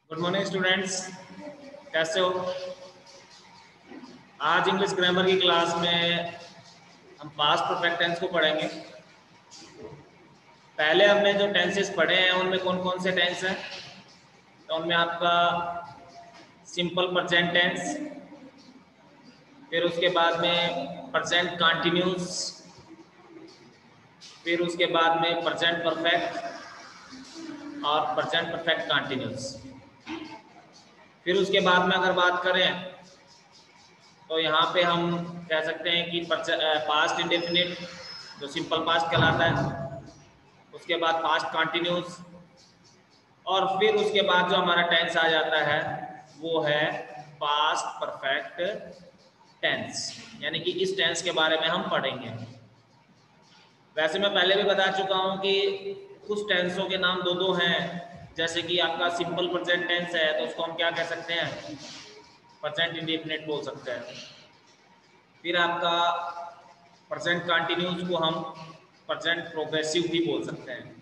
Good morning students, कैसे हो? आज इंग्लिश ग्रामर की क्लास में हम पास्ट परफेक्ट टेंस को पढ़ेंगे। पहले हमने जो टेंसेस पढ़े हैं उनमें कौन कौन से टेंस हैं? तो उनमें आपका सिंपल प्रेजेंट टेंस, फिर उसके बाद में प्रेजेंट कंटिन्यूस, फिर उसके बाद में प्रेजेंट परफेक्ट और प्रेजेंट परफेक्ट कंटिन्यूस। फिर उसके बाद में अगर बात करें तो यहाँ पे हम कह सकते हैं कि पास्ट इंडेफिनिट जो सिंपल पास्ट कहलाता है, उसके बाद पास्ट कंटिन्यूस, और फिर उसके बाद जो हमारा टेंस आ जाता है वो है पास्ट परफेक्ट टेंस। यानी कि इस टेंस के बारे में हम पढ़ेंगे। वैसे मैं पहले भी बता चुका हूँ कि कुछ टेंसों के नाम दो हैं। जैसे कि आपका सिंपल प्रेजेंट टेंस है तो उसको हम क्या कह सकते हैं? प्रेजेंट इंडेफिनिट बोल सकते हैं। फिर आपका प्रेजेंट कंटिन्यूस को हम प्रेजेंट प्रोग्रेसिव भी बोल सकते हैं।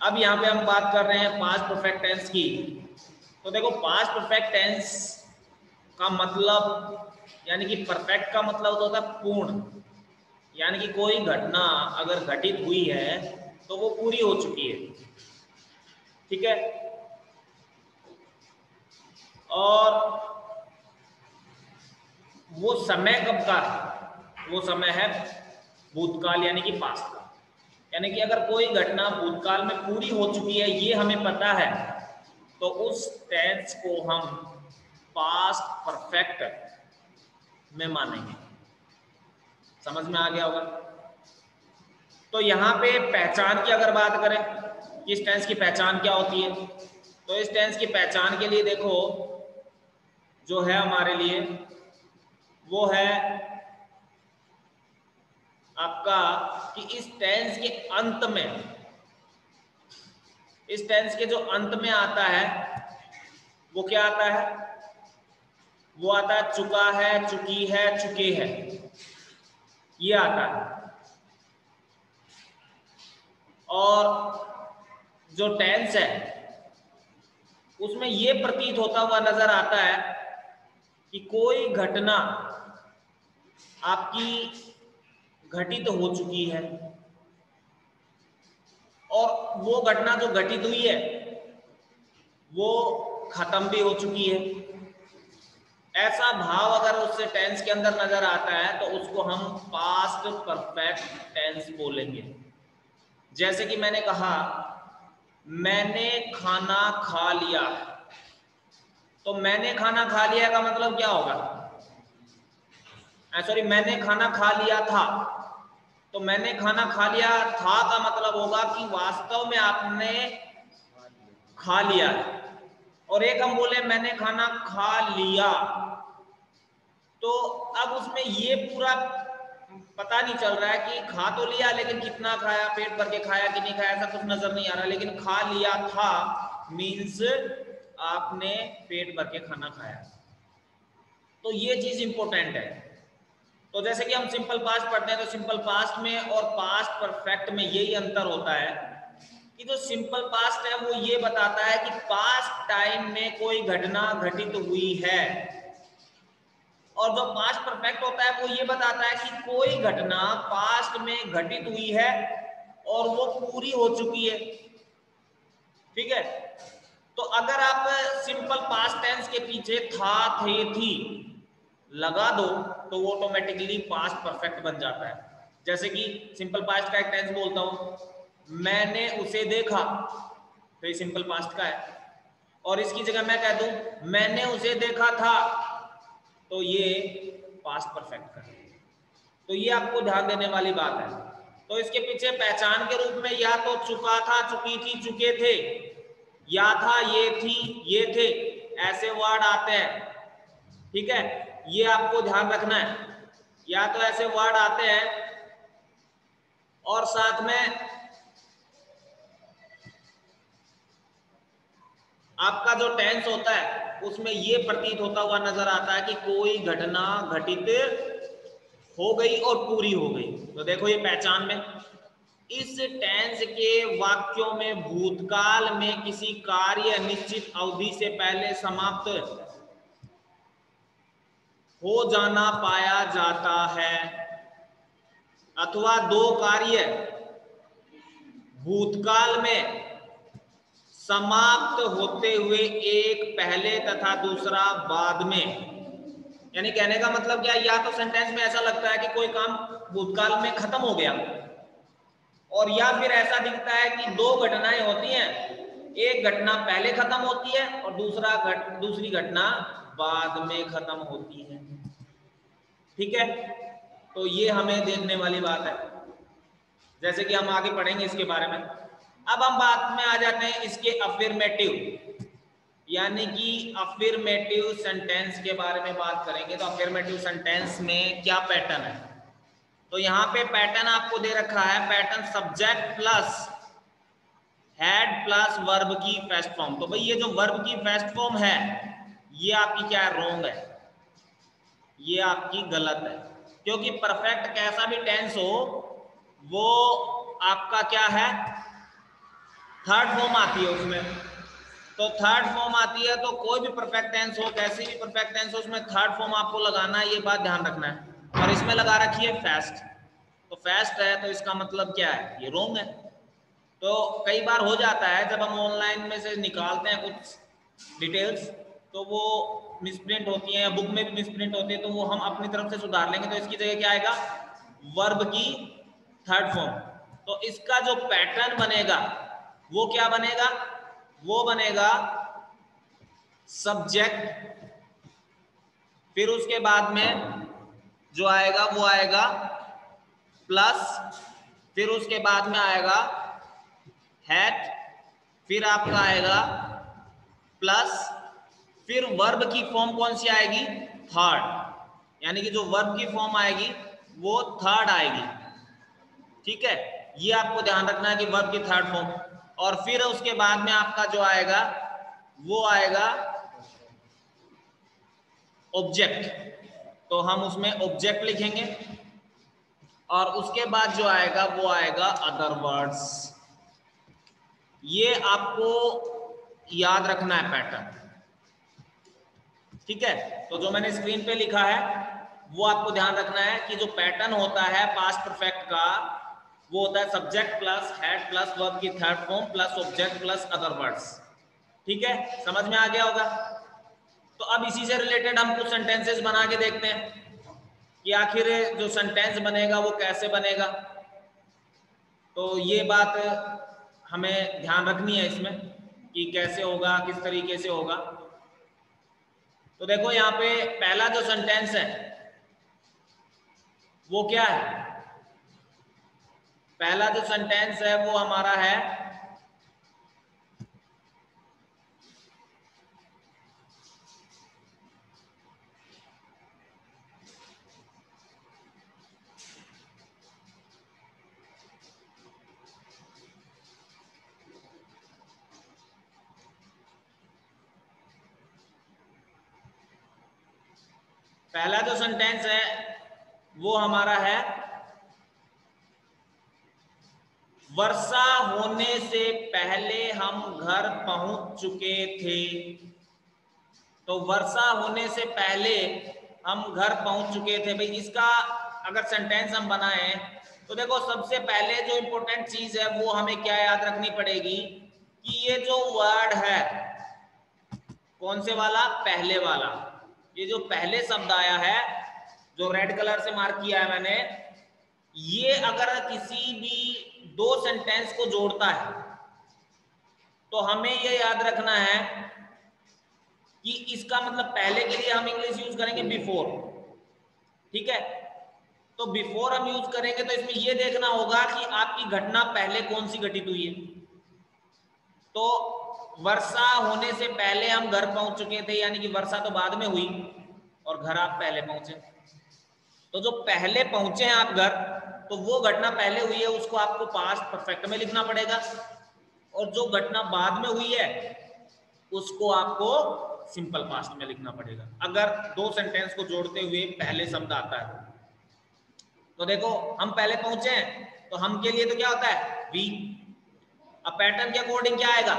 अब यहाँ पे हम बात कर रहे हैं पास्ट परफेक्ट टेंस की। तो देखो, पास्ट परफेक्ट टेंस का मतलब, यानी कि परफेक्ट का मतलब होता है पूर्ण। यानी कि कोई घटना अगर घटित हुई है तो वो पूरी हो चुकी है, ठीक है। और वो समय कब का है? वो समय है भूतकाल, यानी कि पास्ट का। यानी कि अगर कोई घटना भूतकाल में पूरी हो चुकी है, ये हमें पता है, तो उस टेंस को हम पास्ट परफेक्ट में मानेंगे। समझ में आ गया होगा? तो यहाँ पे पहचान की अगर बात करें, इस टेंस की पहचान क्या होती है, तो इस टेंस की पहचान के लिए देखो जो है हमारे लिए वो है आपका कि इस टेंस के अंत में, इस टेंस के जो अंत में आता है वो क्या आता है? वो आता है चुका है, चुकी है, चुके हैं, ये आता है। और जो टेंस है उसमें ये प्रतीत होता हुआ नजर आता है कि कोई घटना आपकी घटित हो चुकी है, और वो घटना जो घटित हुई है वो खत्म भी हो चुकी है। ऐसा भाव अगर उससे टेंस के अंदर नजर आता है तो उसको हम पास्ट परफेक्ट टेंस बोलेंगे। जैसे कि मैंने कहा, मैंने खाना खा लिया, तो मैंने खाना खा लिया का मतलब क्या होगा? सॉरी, मैंने खाना खा लिया था, तो मैंने खाना खा लिया था का मतलब होगा कि वास्तव में आपने खा लिया। और एक हम बोले मैंने खाना खा लिया, तो अब उसमें ये पूरा पता नहीं चल रहा है कि खा तो लिया, लेकिन कितना खाया, पेट भर के खाया कि नहीं खाया, ऐसा कुछ नजर नहीं आ रहा। लेकिन खा लिया था मीन्स आपने पेट भर के खाना खाया। तो ये चीज इंपॉर्टेंट है। तो जैसे कि हम सिंपल पास्ट पढ़ते हैं तो सिंपल पास्ट में और पास्ट परफेक्ट में यही अंतर होता है कि जो सिंपल पास्ट है वो ये बताता है कि पास्ट टाइम में कोई घटना घटित हुई है, और जो पास्ट परफेक्ट होता है वो ये बताता है कि कोई घटना पास्ट में घटित हुई है और वो पूरी हो चुकी है, ठीक है। तो अगर आप सिंपल पास्ट टेंस के पीछे था, थे, थी लगा दो तो वो ऑटोमेटिकली पास्ट परफेक्ट बन जाता है। जैसे कि सिंपल पास्ट का एक टेंस बोलता हूं, मैंने उसे देखा, तो ये सिंपल पास्ट का है। और इसकी जगह मैं कह दूं मैंने उसे देखा था, तो ये पास्ट परफेक्ट का है। तो ये आपको ध्यान देने वाली बात है। तो इसके पीछे पहचान के रूप में या तो चुका था, चुकी थी, चुके थे, या था, ये थी, ये थे, ऐसे वर्ड आते हैं, ठीक है। ये आपको ध्यान रखना है। या तो ऐसे वर्ड आते हैं और साथ में आपका जो टेंस होता है उसमें ये प्रतीत होता हुआ नजर आता है कि कोई घटना घटित हो गई और पूरी हो गई। तो देखो ये पहचान में, इस टेंस के वाक्यों में भूतकाल में किसी कार्य निश्चित अवधि से पहले समाप्त हो जाना पाया जाता है, अथवा दो कार्य भूतकाल में समाप्त होते हुए एक पहले तथा दूसरा बाद में। यानी कहने का मतलब क्या, या तो सेंटेंस में ऐसा लगता है कि कोई काम भूतकाल में खत्म हो गया, और या फिर ऐसा दिखता है कि दो घटनाएं होती हैं, एक घटना पहले खत्म होती है और दूसरी घटना बाद में खत्म होती है। ठीक है, तो ये हमें देखने वाली बात है, जैसे कि हम आगे पढ़ेंगे इसके बारे में। अब हम बात में आ जाते हैं इसके अफर्मेटिव, यानी कि अफर्मेटिव सेंटेंस के बारे में बात करेंगे। तो अफर्मेटिव सेंटेंस में क्या पैटर्न है, तो यहाँ पे पैटर्न आपको दे रखा है, pattern subject plus head plus verb की फर्स्ट फॉर्म। तो भाई ये जो वर्ब की फर्स्ट फॉर्म है ये आपकी क्या है, रॉन्ग है, ये आपकी गलत है, क्योंकि परफेक्ट कैसा भी टेंस हो वो आपका क्या है, थर्ड फॉर्म आती है उसमें। तो थर्ड फॉर्म आती है, तो कोई भी परफेक्ट टेंस हो, कैसी भी परफेक्ट टेंस हो, उसमें थर्ड फॉर्म आपको लगाना है, ये बात ध्यान रखना है। और इसमें लगा रखी है फास्ट, तो फास्ट है तो इसका मतलब क्या है, ये रॉन्ग है। तो कई बार हो जाता है जब हम ऑनलाइन में से निकालते हैं कुछ डिटेल्स, तो वो मिसप्रिंट होती हैं, बुक में भी मिसप्रिंट होती है, तो वो हम अपनी तरफ से सुधार लेंगे। तो इसकी जगह क्या आएगा, वर्ब की थर्ड फॉर्म। तो इसका जो पैटर्न बनेगा वो क्या बनेगा, वो बनेगा सब्जेक्ट, फिर उसके बाद में जो आएगा वो आएगा प्लस, फिर उसके बाद में आएगा हैड, फिर आपका आएगा प्लस, फिर वर्ब की फॉर्म कौन सी आएगी, थर्ड, यानी कि जो वर्ब की फॉर्म आएगी वो थर्ड आएगी। ठीक है, ये आपको ध्यान रखना है कि वर्ब की थर्ड फॉर्म। और फिर उसके बाद में आपका जो आएगा वो आएगा ऑब्जेक्ट, तो हम उसमें ऑब्जेक्ट लिखेंगे, और उसके बाद जो आएगा वो आएगा अदर वर्ड्स। ये आपको याद रखना है पैटर्न। ठीक है, तो जो मैंने स्क्रीन पे लिखा है वो आपको ध्यान रखना है कि जो पैटर्न होता है पास्ट परफेक्ट का, वो होता है subject plus head plus verb की third form plus object plus other words. ठीक है, समझ में आ गया होगा। तो अब इसी से रिलेटेड हम कुछ सेंटेंसेस बना के देखते हैं कि आखिर जो सेंटेंस बनेगा वो कैसे बनेगा। तो ये बात हमें ध्यान रखनी है इसमें कि कैसे होगा, किस तरीके से होगा। तो देखो यहाँ पे पहला जो सेंटेंस है वो क्या है, पहला जो सेंटेंस है वो हमारा है पहला जो सेंटेंस है वो हमारा है वर्षा होने से पहले हम घर पहुंच चुके थे। तो वर्षा होने से पहले हम घर पहुंच चुके थे। भाई इसका अगर सेंटेंस हम बनाएं तो देखो सबसे पहले जो इंपॉर्टेंट चीज है वो हमें क्या याद रखनी पड़ेगी कि ये जो वर्ड है कौन से वाला, पहले वाला, ये जो पहले शब्द आया है जो रेड कलर से मार्क किया है मैंने, ये अगर किसी भी दो सेंटेंस को जोड़ता है तो हमें ये याद रखना है कि इसका मतलब पहले के लिए हम इंग्लिश यूज करेंगे बिफोर। ठीक है, तो बिफोर हम यूज करेंगे तो इसमें यह देखना होगा कि आपकी घटना पहले कौन सी घटित हुई है। तो वर्षा होने से पहले हम घर पहुंच चुके थे, यानी कि वर्षा तो बाद में हुई और घर आप पहले पहुंचे। तो जो पहले पहुंचे हैं आप घर, तो वो घटना पहले हुई है उसको आपको पास्ट परफेक्ट में लिखना पड़ेगा, और जो घटना बाद में हुई है उसको आपको सिंपल पास्ट में लिखना पड़ेगा अगर दो सेंटेंस को जोड़ते हुए पहले शब्द आता है। तो देखो हम पहले पहुंचे हैं तो हम के लिए तो क्या होता है वी। अब पैटर्न के अकॉर्डिंग क्या आएगा,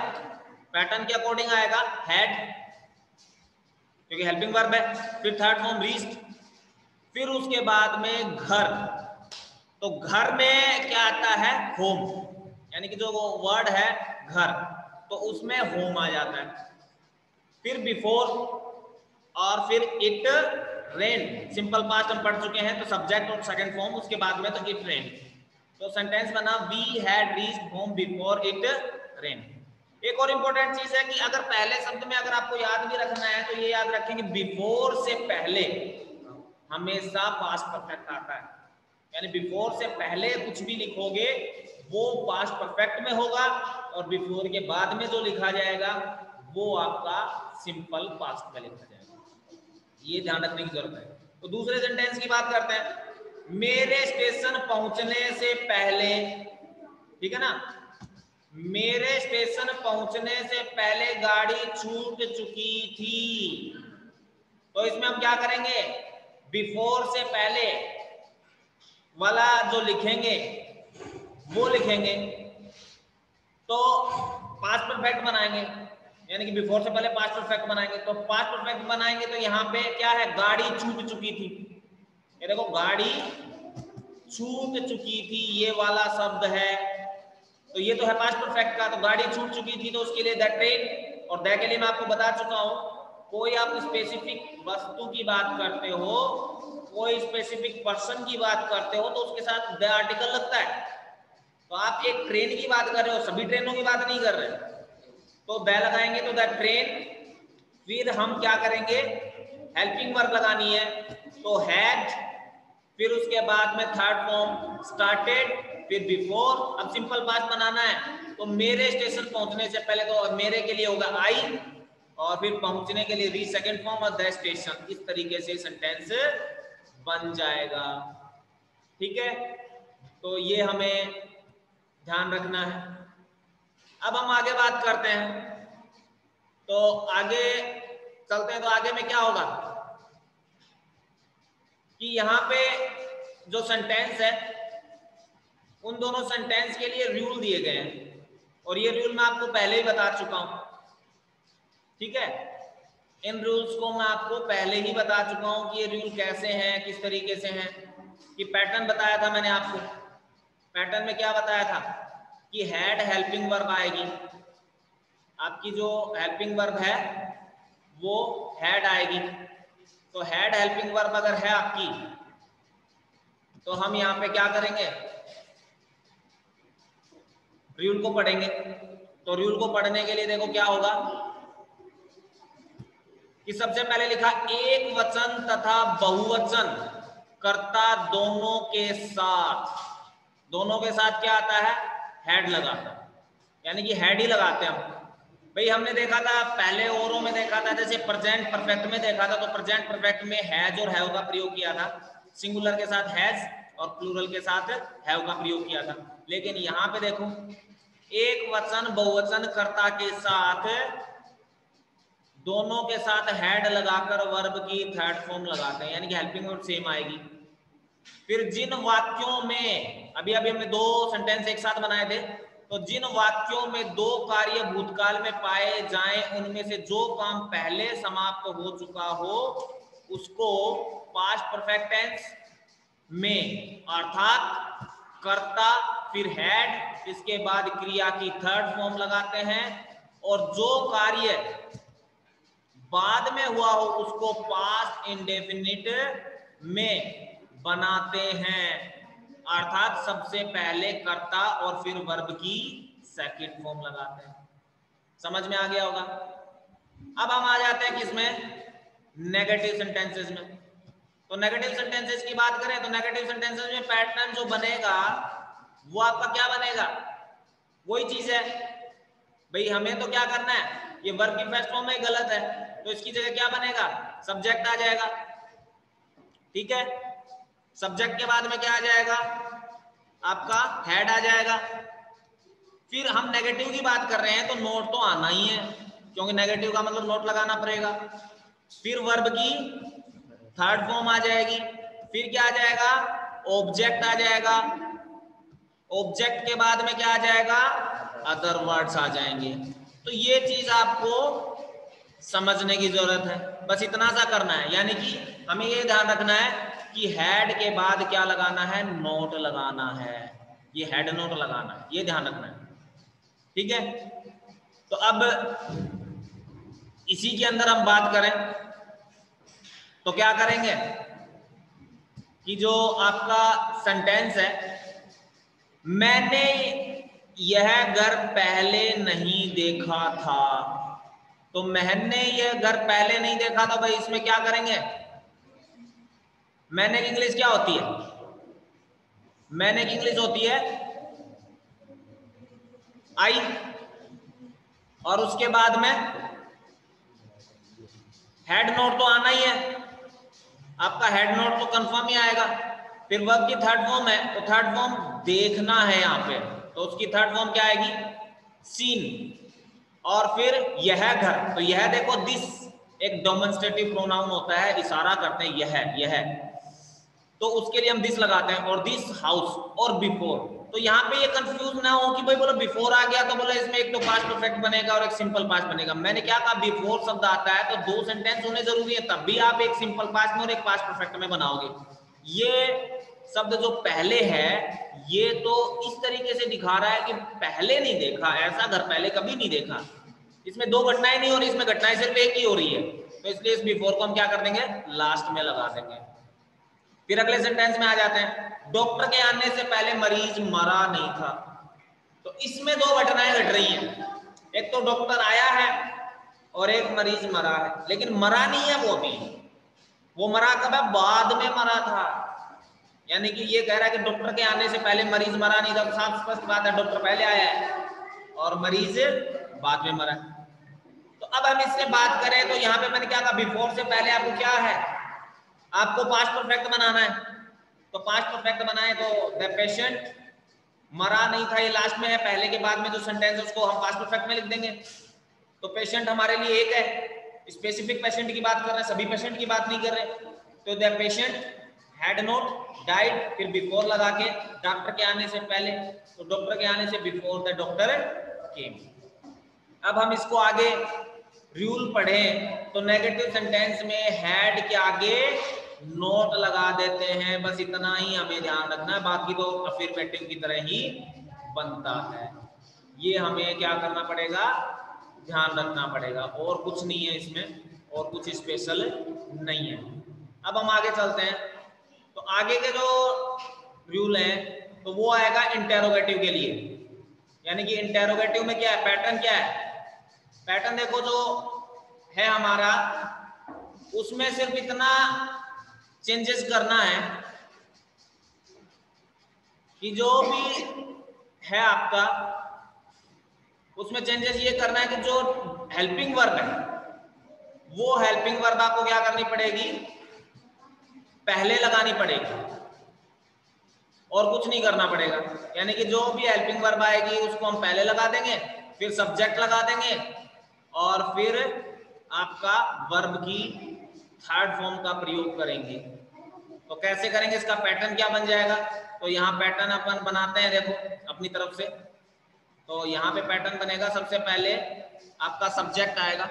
पैटर्न के अकॉर्डिंग आएगा हैड, क्योंकि हेल्पिंग वर्ब है। फिर थर्ड फॉर्म रीच्ड, फिर उसके बाद में घर, तो घर में क्या आता है होम, यानी कि जो वो वर्ड है घर, तो उसमें होम आ जाता है। फिर बिफोर और फिर इट रेन, सिंपल पास्ट हम पढ़ चुके हैं, तो सब्जेक्ट और सेकंड फॉर्म, उसके बाद में तो इट रेन। तो सेंटेंस बना we had reached home before it rain. एक और इंपॉर्टेंट चीज है कि अगर पहले शब्द में अगर आपको याद भी रखना है तो ये याद रखें कि बिफोर से पहले हमेशा पास्ट परफेक्ट आता है, यानी बिफोर से पहले कुछ भी लिखोगे वो पास्ट परफेक्ट में होगा, और बिफोर के बाद में जो लिखा जाएगा वो आपका सिंपल पास्ट में लिखा जाएगा। ये ध्यान रखने की जरूरत है। तो दूसरे सेंटेंस की बात करते हैं। मेरे स्टेशन पहुंचने से पहले, ठीक है ना, मेरे स्टेशन पहुंचने से पहले गाड़ी छूट चुकी थी। तो इसमें हम क्या करेंगे, बिफोर से पहले वाला जो लिखेंगे वो लिखेंगे, तो पास्ट परफेक्ट बनाएंगे, यानी कि बिफोर से पहले पास्ट परफेक्ट बनाएंगे। तो पास्ट परफेक्ट बनाएंगे तो यहाँ पे क्या है, गाड़ी छूट चुकी थी। ये देखो गाड़ी छूट चुकी थी, ये वाला शब्द है, तो ये तो है पास्ट परफेक्ट का। तो गाड़ी छूट चुकी थी तो उसके लिए दैट ट्रेन, और दैट के लिए मैं आपको बता चुका हूं, कोई आप स्पेसिफिक वस्तु की बात करते हो, कोई स्पेसिफिक पर्सन की बात करते हो, तो उसके साथ द आर्टिकल लगता है। तो आप एक ट्रेन की बात कर रहे हो, सभी ट्रेनों की बात नहीं कर रहे, तो द लगाएंगे तो द ट्रेन। फिर हम क्या करेंगे, हेल्पिंग वर्ब लगानी है, तो हैड, फिर उसके बाद में थर्ड फॉर्म स्टार्टेड, फिर बिफोर। अब सिंपल पास्ट बनाना है, तो मेरे स्टेशन पहुंचने से पहले तो मेरे के लिए होगा आई, और फिर पहुंचने के लिए री सेकंड फॉर्म और द स्टेशन। इस तरीके से सेंटेंस बन जाएगा, ठीक है। तो ये हमें ध्यान रखना है। अब हम आगे बात करते हैं, तो आगे चलते हैं। तो आगे में क्या होगा कि यहाँ पे जो सेंटेंस है, उन दोनों सेंटेंस के लिए रूल दिए गए हैं, और ये रूल मैं आपको पहले ही बता चुका हूं, ठीक है। इन रूल्स को मैं आपको पहले ही बता चुका हूं कि ये रूल कैसे हैं, किस तरीके से हैं। कि पैटर्न बताया था मैंने आपको, पैटर्न में क्या बताया था कि हैड हेल्पिंग वर्ब आएगी, आपकी जो हेल्पिंग वर्ब है वो हैड आएगी। तो हैड हेल्पिंग वर्ब अगर है आपकी, तो हम यहाँ पे क्या करेंगे, रूल को पढ़ेंगे। तो रूल को पढ़ने के लिए देखो क्या होगा कि सबसे पहले लिखा एक वचन तथा बहुवचन कर्ता दोनों के साथ। दोनों के साथ क्या आता है, हैड लगाता है, यानी कि हैड ही लगाते हैं हम। भाई हमने देखा था पहले औरों में देखा था, जैसे प्रेजेंट परफेक्ट में देखा था, तो प्रेजेंट परफेक्ट में हैज और हैव का प्रयोग किया था, सिंगुलर के साथ हैज और प्लूरल के साथ हैव का प्रयोग किया था। लेकिन यहाँ पे देखो एक वचन बहुवचन कर्ता के साथ, दोनों के साथ हैड लगाकर वर्ब की थर्ड फॉर्म लगाते हैं, यानी कि हेल्पिंग वर्ब सेम आएगी। फिर जिन वाक्यों में अभी हमने दो सेंटेंस एक साथ बनाए थे, तो जिन वाक्यों में दो कार्य भूतकाल में पाए जाएं, उनमें से जो काम पहले समाप्त हो चुका हो उसको पास्ट परफेक्ट टेंस में, अर्थात कर्ता फिर हैड, इसके बाद क्रिया की थर्ड फॉर्म लगाते हैं, और जो कार्य बाद में हुआ हो उसको पास्ट इंडेफिनिट में बनाते हैं, अर्थात सबसे पहले कर्ता और फिर वर्ब की सेकंड फॉर्म लगाते हैं। समझ में आ गया होगा। अब हम आ जाते हैं किसमें, नेगेटिव सेंटेंसेस में। तो नेगेटिव सेंटेंसेस की बात करें तो नेगेटिव सेंटेंसेस में पैटर्न जो बनेगा वो आपका क्या बनेगा, वही चीज है। भाई हमें तो क्या करना है, ये वर्ब की फर्स्ट फॉर्म में गलत है, तो इसकी जगह क्या बनेगा, सब्जेक्ट आ जाएगा, ठीक है। सब्जेक्ट के बाद में क्या आ जाएगा, आपका हेड आ जाएगा। फिर हम नेगेटिव की बात कर रहे हैं तो नोट तो आना ही है, क्योंकि नेगेटिव का मतलब नोट लगाना पड़ेगा। फिर वर्ब की थर्ड फॉर्म आ जाएगी, फिर क्या आ जाएगा, ऑब्जेक्ट आ जाएगा, ऑब्जेक्ट के बाद में क्या आ जाएगा, अदर वर्ड्स आ जाएंगे। तो ये चीज आपको समझने की जरूरत है, बस इतना सा करना है। यानी कि हमें ये ध्यान रखना है कि हेड के बाद क्या लगाना है, नोट लगाना है, ये हेड नोट लगाना है, ये ध्यान रखना है, ठीक है। तो अब इसी के अंदर हम बात करें तो क्या करेंगे कि जो आपका सेंटेंस है, मैंने यह घर पहले नहीं देखा था, तो मैंने यह घर पहले नहीं देखा था, भाई इसमें क्या करेंगे, मैंने की इंग्लिश क्या होती है, मैंने की इंग्लिश होती है आई, और उसके बाद में हेड नोट तो आना ही है, आपका हेड नोट तो कंफर्म ही आएगा। फिर वर्ब की थर्ड फॉर्म है, तो थर्ड फॉर्म देखना है यहाँ पे, तो उसकी थर्ड फॉर्म क्या आएगी, सीन। और फिर यह घर, तो यह देखो दिस एक डेमोंस्ट्रेटिव प्रोनाउन होता है, इशारा करते हैं यह, तो उसके लिए हम दिस लगाते हैं, और दिस हाउस और बिफोर। तो यहाँ पे ये कंफ्यूज ना हो कि भाई बोलो बिफोर आ गया तो बोला इसमें एक तो पास्ट परफेक्ट बनेगा और एक सिंपल पास्ट बनेगा। मैंने क्या कहा, बिफोर शब्द आता है तो दो सेंटेंस होने जरूरी है, तब भी आप एक सिंपल पास्ट में और एक पास्ट परफेक्ट में बनाओगे। ये शब्द जो पहले है ये तो इस तरीके से दिखा रहा है कि पहले नहीं देखा, ऐसा घर पहले कभी नहीं देखा, इसमें दो घटनाएं नहीं हो रही, इसमें घटनाएं सिर्फ एक ही हो रही है, तो इसलिए इस बिफोर को हम क्या कर देंगे, लास्ट में लगा देंगे। फिर अगले सेंटेंस में आ जाते हैं, डॉक्टर के आने से पहले मरीज मरा नहीं था। तो इसमें दो घटनाएं घट रही हैं, एक तो डॉक्टर आया है और एक मरीज मरा है, लेकिन मरा नहीं है वो अभी, वो मरा कब है, बाद में मरा था। यानी कि ये कह रहा है कि डॉक्टर के आने से पहले मरीज मरा नहीं था, साफ स्पष्ट बात है, डॉक्टर पहले आया है और मरीज बाद में मरा। तो अब हम इससे बात करें तो यहाँ पे मैंने क्या कहा, बिफोर से पहले आपको क्या है, आपको पास्ट परफेक्ट बनाना है। तो पास्ट परफेक्ट बनाए तो द पेशेंट मरा नहीं था, ये लास्ट में है, पहले के बाद में जो सेंटेंस है उसको हम पास्ट परफेक्ट में लिख देंगे। तो पेशेंट हमारे लिए एक है, स्पेसिफिक पेशेंट की बात कर रहे हैं, सभी पेशेंट की बात नहीं कर रहे। तो the patient had not died, फिर बिफोर लगा के डॉक्टर के आने से पहले, तो डॉक्टर के आने से बिफोर द डॉक्टर केम। अब हम इसको आगे रूल पढ़ें तो नेगेटिव सेंटेंस में हैड के आगे नोट लगा देते हैं, बस इतना ही हमें ध्यान रखना है, बाकी तो अफर्मेटिव की तरह ही बनता है। ये हमें क्या करना पड़ेगा, ध्यान रखना पड़ेगा, और कुछ नहीं है इसमें, और कुछ स्पेशल नहीं है। अब हम आगे चलते हैं, तो आगे के जो रूल है तो वो आएगा इंटेरोगेटिव के लिए। यानी कि इंटेरोगेटिव में क्या है, पैटर्न क्या है, पैटर्न देखो जो है हमारा, उसमें सिर्फ इतना चेंजेस करना है कि जो भी है आपका उसमें चेंजेस ये करना है कि जो हेल्पिंग वर्ब है वो हेल्पिंग वर्ब आपको क्या करनी पड़ेगी, पहले लगानी पड़ेगी, और कुछ नहीं करना पड़ेगा। यानी कि जो भी हेल्पिंग वर्ब आएगी उसको हम पहले लगा देंगे, फिर सब्जेक्ट लगा देंगे, और फिर आपका वर्ब की थर्ड फॉर्म का प्रयोग करेंगे। तो कैसे करेंगे, इसका पैटर्न क्या बन जाएगा, तो यहाँ पैटर्न अपन बनाते हैं, देखो अपनी तरफ से। तो यहाँ पे पैटर्न बनेगा, सबसे पहले आपका सब्जेक्ट आएगा,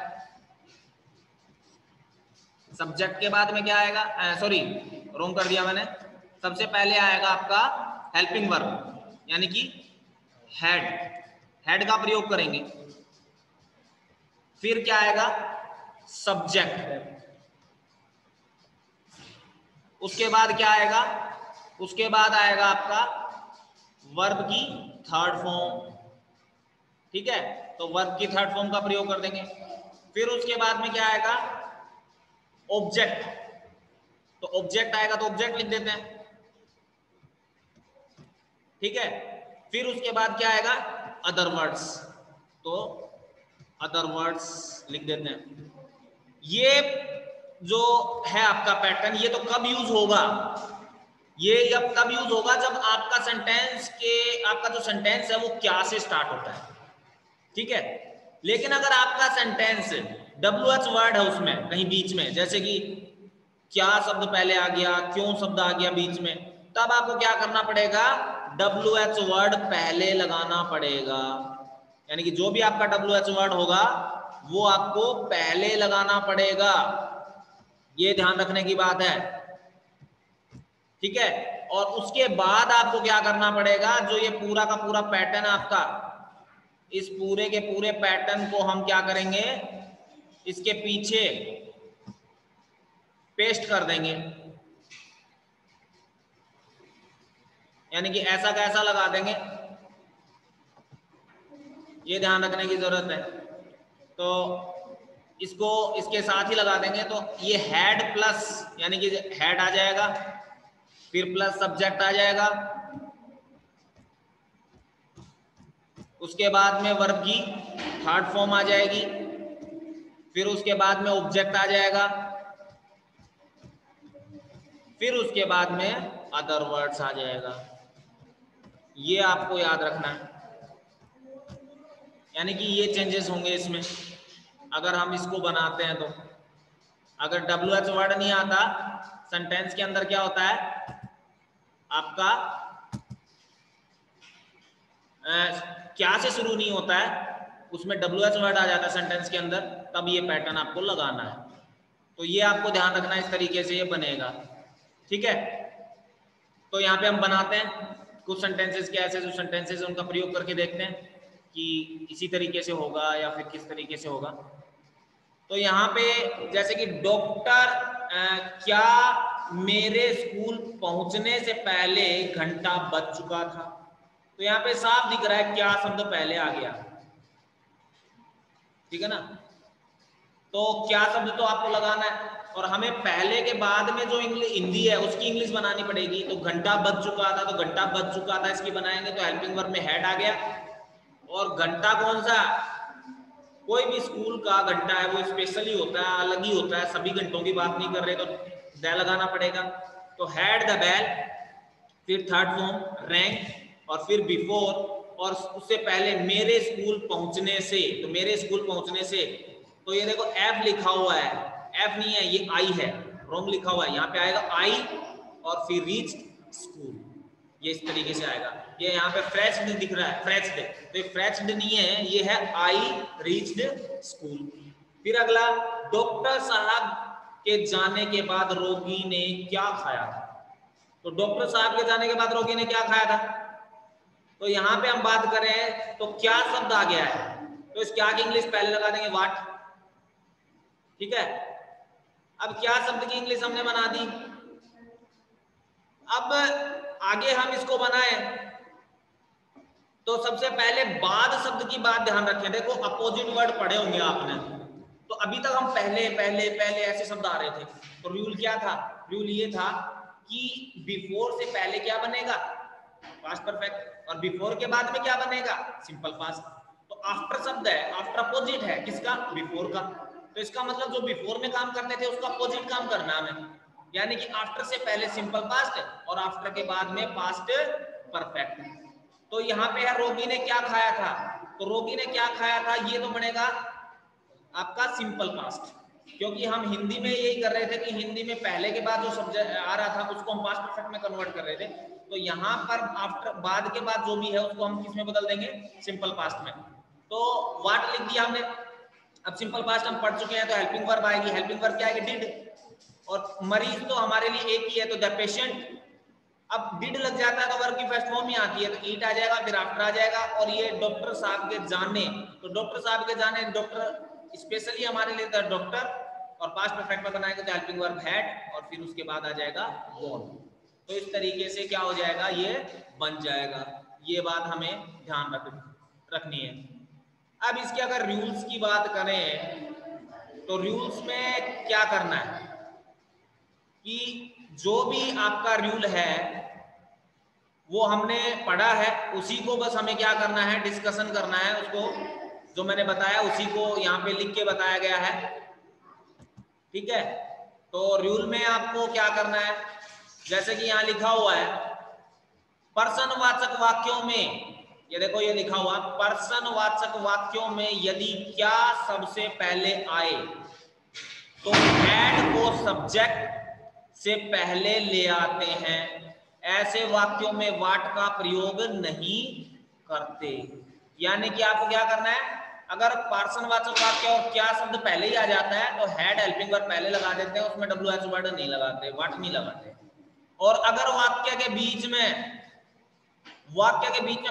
सब्जेक्ट के बाद में क्या आएगा, सॉरी रॉन्ग कर दिया मैंने, सबसे पहले आएगा आपका हेल्पिंग वर्ब, यानी कि हेड, हेड का प्रयोग करेंगे। फिर क्या आएगा, सब्जेक्ट, उसके बाद क्या आएगा, उसके बाद आएगा आपका वर्ब की थर्ड फॉर्म, ठीक है, तो वर्ब की थर्ड फॉर्म का प्रयोग कर देंगे। फिर उसके बाद में क्या आएगा, ऑब्जेक्ट, तो ऑब्जेक्ट आएगा तो ऑब्जेक्ट लिख देते हैं, ठीक है। फिर उसके बाद क्या आएगा, अदर वर्ड्स, तो अदर वर्ड्स लिख देते हैं। ये जो है आपका पैटर्न, ये तो कब यूज होगा, ये अब तब यूज होगा जब आपका सेंटेंस के, आपका जो सेंटेंस है वो क्या से स्टार्ट होता है, ठीक है। लेकिन अगर आपका सेंटेंस WH वर्ड है उसमें कहीं बीच में, जैसे कि क्या शब्द पहले आ गया, क्यों शब्द आ गया बीच में, तब आपको क्या करना पड़ेगा, WH वर्ड पहले लगाना पड़ेगा, यानी कि जो भी आपका WH वर्ड होगा वो आपको पहले लगाना पड़ेगा, ये ध्यान रखने की बात है, ठीक है। और उसके बाद आपको क्या करना पड़ेगा, जो ये पूरा का पूरा पैटर्न आपका, इस पूरे के पूरे पैटर्न को हम क्या करेंगे, इसके पीछे पेस्ट कर देंगे, यानी कि ऐसा कैसा लगा देंगे, ये ध्यान रखने की जरूरत है। तो इसको इसके साथ ही लगा देंगे, तो ये हेड प्लस, यानी कि हेड आ जाएगा, फिर प्लस सब्जेक्ट आ जाएगा, उसके बाद में वर्ब की थर्ड फॉर्म आ जाएगी, फिर उसके बाद में ऑब्जेक्ट आ जाएगा, फिर उसके बाद में अदर वर्ड्स आ जाएगा। ये आपको याद रखना है, यानी कि ये चेंजेस होंगे इसमें अगर हम इसको बनाते हैं तो। अगर WH वर्ड नहीं आता सेंटेंस के अंदर, क्या होता है आपका क्या से शुरू नहीं होता है, उसमें WH वर्ड आ जाता है सेंटेंस के अंदर, तब ये पैटर्न आपको लगाना है। तो ये आपको ध्यान रखना, इस तरीके से ये बनेगा, ठीक है। तो यहाँ पे हम बनाते हैं कुछ सेंटेंसेस के, ऐसे जो सेंटेंसेस है उनका प्रयोग करके देखते हैं कि इसी तरीके से होगा या फिर किस तरीके से होगा। तो यहाँ पे जैसे कि डॉक्टर क्या मेरे स्कूल पहुंचने से पहले घंटा बज चुका था, तो यहाँ पे साफ दिख रहा है क्या शब्द पहले आ गया, ठीक है ना। तो क्या शब्द तो आपको लगाना है, और हमें पहले के बाद में जो इंग्लिश हिंदी है उसकी इंग्लिश बनानी पड़ेगी। तो घंटा बज चुका था, तो घंटा बज चुका था इसकी बनाएंगे, तो हेल्पिंग वर्ब में हेड आ गया। और घंटा कौन सा, कोई भी स्कूल का घंटा है वो स्पेशली होता है, अलग ही होता है, सभी घंटों की बात नहीं कर रहे, तो द लगाना पड़ेगा। तो हैड द बेल, फिर थर्ड फॉर्म रैंक, और फिर बिफोर, और उससे पहले मेरे स्कूल पहुंचने से। तो मेरे स्कूल पहुंचने से, तो ये देखो एफ लिखा हुआ है, एफ नहीं है ये आई है, रॉन्ग लिखा हुआ है, यहाँ पे आएगा आई और फिर रीच स्कूल, ये इस तरीके से आएगा। ये यहाँ पे फ्रेश्ड दिख रहा है, फ्रेश्ड, तो ये फ्रेश्ड नहीं है, ये है आई रीच्ड स्कूल। फिर अगला, डॉक्टर साहब के जाने के बाद रोगी ने क्या खाया था। तो डॉक्टर साहब के जाने के बाद रोगी ने क्या खाया था, तो यहाँ पे हम बात करें तो क्या शब्द आ गया है, तो इस क्या की इंग्लिश पहले लगा देंगे व्हाट, ठीक है। अब क्या शब्द की इंग्लिश हमने बना दी, अब आगे हम इसको बनाएं तो सबसे पहले बाद शब्द की बात ध्यान रखें। देखो अपोजिट वर्ड पढ़े होंगे आपने, तो अभी तक हम पहले पहले पहले ऐसे शब्द आ रहे थे, तो रूल क्या था, रूल ये था कि बिफोर से पहले क्या बनेगा, पास्ट परफेक्ट, और बिफोर के बाद में क्या बनेगा, सिंपल पास्ट। तो आफ्टर शब्द है, आफ्टर अपोजिट है किसका, बिफोर का, तो इसका मतलब जो बिफोर में काम करते थे उसका अपोजिट काम करना हमें, यानी कि आफ्टर से पहले सिंपल पास्ट और आफ्टर के बाद में पास्ट परफेक्ट। तो यहाँ पे है रोगी ने क्या खाया था, तो रोगी ने क्या खाया था ये तो बनेगा आपका सिंपल पास्ट, क्योंकि हम हिंदी में यही कर रहे थे कि हिंदी में पहले के बाद जो शब्द आ रहा था उसको हम पास्ट परफेक्ट में कन्वर्ट कर रहे थे। तो यहाँ पर आफ्टर बाद के बाद जो भी है उसको हम किस में बदल देंगे, सिंपल पास्ट में। तो व्हाट लिख दिया हमने, अब सिंपल पास्ट हम पढ़ चुके हैं, तो हेल्पिंग वर्ब आएगी, हेल्पिंग वर्ब क्या आएगी, डिड, और मरीज तो हमारे लिए एक ही है, तो द पेशेंट। अब डिड लग जाता है तो वर्ब की फर्स्ट फॉर्म ही आती है, तो ईट आ जाएगा, फिर आफ्टर आ जाएगा। और ये डॉक्टर साहब के जाने, तो डॉक्टर साहब के जाने, डॉक्टर स्पेशली हमारे लिए था डॉक्टर, और पास्ट परफेक्ट में बनाएंगे तो हेल्पिंग वर्ब हैड, और फिर उसके बाद आ जाएगा बोन। तो इस तरीके से क्या हो जाएगा, ये बन जाएगा। ये बात हमें ध्यान रखनी है। अब इसके अगर रूल्स की बात करें तो रूल्स में क्या करना है कि जो भी आपका रूल है वो हमने पढ़ा है, उसी को बस हमें क्या करना है, डिस्कशन करना है, उसको जो मैंने बताया उसी को यहाँ पे लिख के बताया गया है, ठीक है। तो रूल में आपको क्या करना है, जैसे कि यहाँ लिखा हुआ है पर्सनवाचक वाक्यों में, ये देखो ये लिखा हुआ पर्सनवाचक वाक्यों में यदि क्या सबसे पहले आए तो हैड को सब्जेक्ट से पहले ले आते हैं, ऐसे वाक्यों में वाट का प्रयोग नहीं करते। यानी कि आपको क्या करना है, अगर पर्सनवाचक वाक्य और क्या शब्द पहले ही आ जाता है तो हैड हेल्पिंग वर्ब पहले लगा देते हैं, उसमें WH वर्ड नहीं लगाते, वाट नहीं लगाते। और अगर वाक्य के बीच में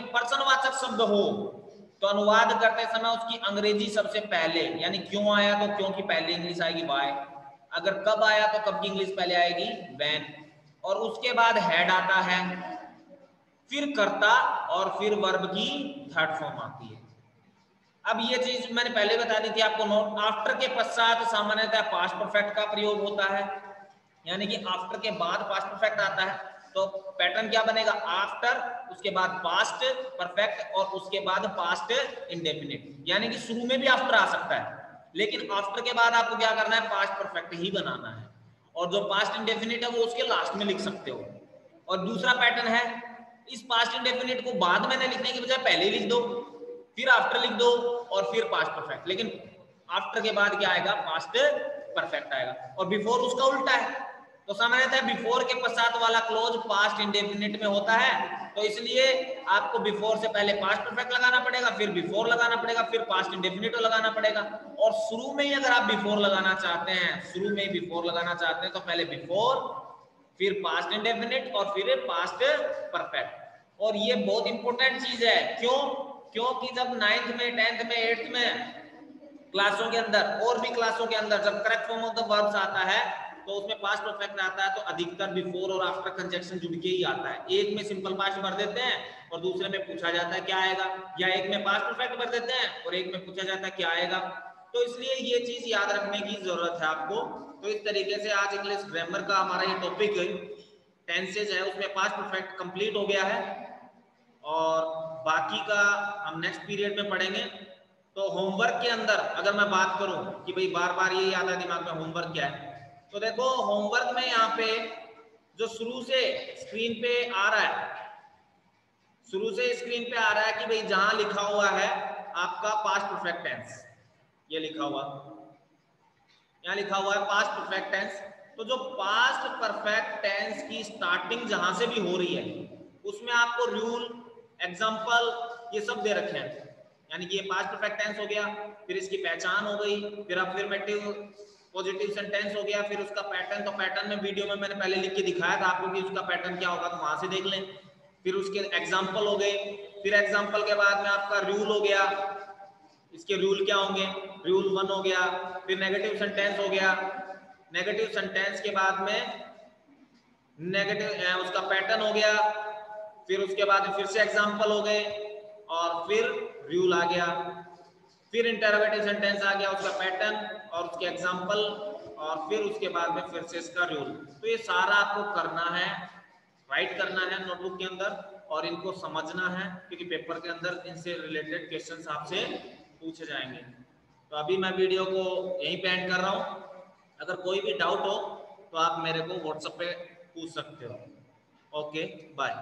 पर्सनवाचक शब्द हो तो अनुवाद करते समय उसकी अंग्रेजी सबसे पहले, यानी क्यों आया तो क्यों की पहले इंग्लिश आएगी वाई, अगर कब आया तो कब की इंग्लिश पहले आएगी व्हेन, और उसके बाद हैड आता है, फिर कर्ता, और फिर वर्ब की थर्ड फॉर्म आती है। अब ये चीज मैंने पहले बता दी थी आपको, नोट आफ्टर के पश्चात सामान्यतः पास्ट परफेक्ट का प्रयोग होता है, यानी कि आफ्टर के बाद पास्ट परफेक्ट आता है, तो पैटर्न क्या बनेगा, आफ्टर, उसके बाद पास्ट परफेक्ट, और उसके बाद पास्ट इंडेफिनिट। यानी कि शुरू में भी आफ्टर आ सकता है, लेकिन आफ्टर के बाद आपको क्या करना है, पास्ट परफेक्ट ही बनाना है, और जो पास्ट इंडेफिनिट है वो उसके लास्ट में लिख सकते हो। और दूसरा पैटर्न है, इस पास्ट इंडेफिनिट को बाद में लिखने की बजाय पहले ही लिख दो, फिर आफ्टर लिख दो, और फिर पास्ट परफेक्ट, लेकिन आफ्टर के बाद क्या आएगा, पास्ट परफेक्ट आएगा। और बिफोर उसका उल्टा है, तो सामान्यतः बिफोर के पश्चात वाला क्लोज पास्ट इंडेफिनिट में होता है, तो इसलिए आपको बिफोर से पहले पास्ट परफेक्ट लगाना पड़ेगा, फिर बिफोर लगाना पड़ेगा, फिर पास्ट इंडेफिनिट लगाना पड़ेगा। और शुरू में ही अगर आप बिफोर लगाना चाहते हैं, शुरू में ही बिफोर लगाना चाहते हैं, तो पहले बिफोर, फिर पास्ट इंडेफिनिट, और फिर पास्ट परफेक्ट। और ये बहुत इंपॉर्टेंट चीज है, क्यों, क्योंकि जब 9th में 10th में 8th में क्लासों के अंदर, और भी क्लासों के अंदर जब correct form of the verbs आता है तो उसमें पास्ट परफेक्ट आता है, तो अधिकतर बिफोर और आफ्टर कंजक्शन जुड़ के ही आता है। एक में सिंपल पास्ट भर देते हैं और दूसरे में पूछा जाता है क्या आएगा, या एक में पास्ट परफेक्ट भर देते हैं और एक में पूछा जाता है क्या आएगा। तो इसलिए ये चीज याद रखने की जरूरत है आपको। तो इस तरीके से आज इंग्लिश ग्रामर का हमारा ये टॉपिक टेंसेज है, उसमें पास्ट परफेक्ट कंप्लीट हो गया है, और बाकी का हम नेक्स्ट पीरियड में पढ़ेंगे। तो होमवर्क के अंदर अगर मैं बात करूं कि भाई बार बार ये आता है दिमाग में होमवर्क क्या है, तो देखो होमवर्क में यहाँ पे जो शुरू से स्क्रीन पे आ रहा है, शुरू से स्क्रीन पे आ रहा है कि भाई जहां लिखा हुआ है आपका पास्ट परफेक्ट टेंस, ये लिखा हुआ, यहाँ लिखा हुआ है पास्ट परफेक्ट टेंस। तो जो पास्ट परफेक्ट टेंस की स्टार्टिंग जहां से भी हो रही है उसमें आपको रूल, एग्जाम्पल, ये सब दे रखे हैं। यानी कि ये पास्ट परफेक्ट टेंस हो गया, फिर इसकी पहचान हो गई, फिर अफर्मेटिव पॉजिटिव सेंटेंस हो गया, फिर उसका पैटर्न, तो पैटर्न में वीडियो में मैंने पहले लिख के दिखाया था आपको कि उसका पैटर्न क्या होगा, तो वहां से देख लें। फिर उसके एग्जाम्पल हो गए, फिर एग्जाम्पल के बाद में आपका रूल हो गया, इसके रूल क्या होंगे, रूल 1 हो गया, फिर नेगेटिव सेंटेंस हो गया, नेगेटिव सेंटेंस के बाद में नेगेटिव उसका पैटर्न हो गया, फिर उसके बाद फिर से एग्जाम्पल हो गए, और फिर रूल आ गया, फिर इंटरोगेटिव सेंटेंस आ गया, उसका पैटर्न और उसके एग्जाम्पल, और फिर उसके बाद में फिर से इसका रूल। तो ये सारा आपको करना है, राइट करना है नोटबुक के अंदर, और इनको समझना है, क्योंकि पेपर के अंदर इनसे रिलेटेड क्वेश्चंस आपसे पूछे जाएंगे। तो अभी मैं वीडियो को यहीं पे एंड कर रहा हूँ। अगर कोई भी डाउट हो तो आप मेरे को व्हाट्सएप पे पूछ सकते हो। Okay, bye.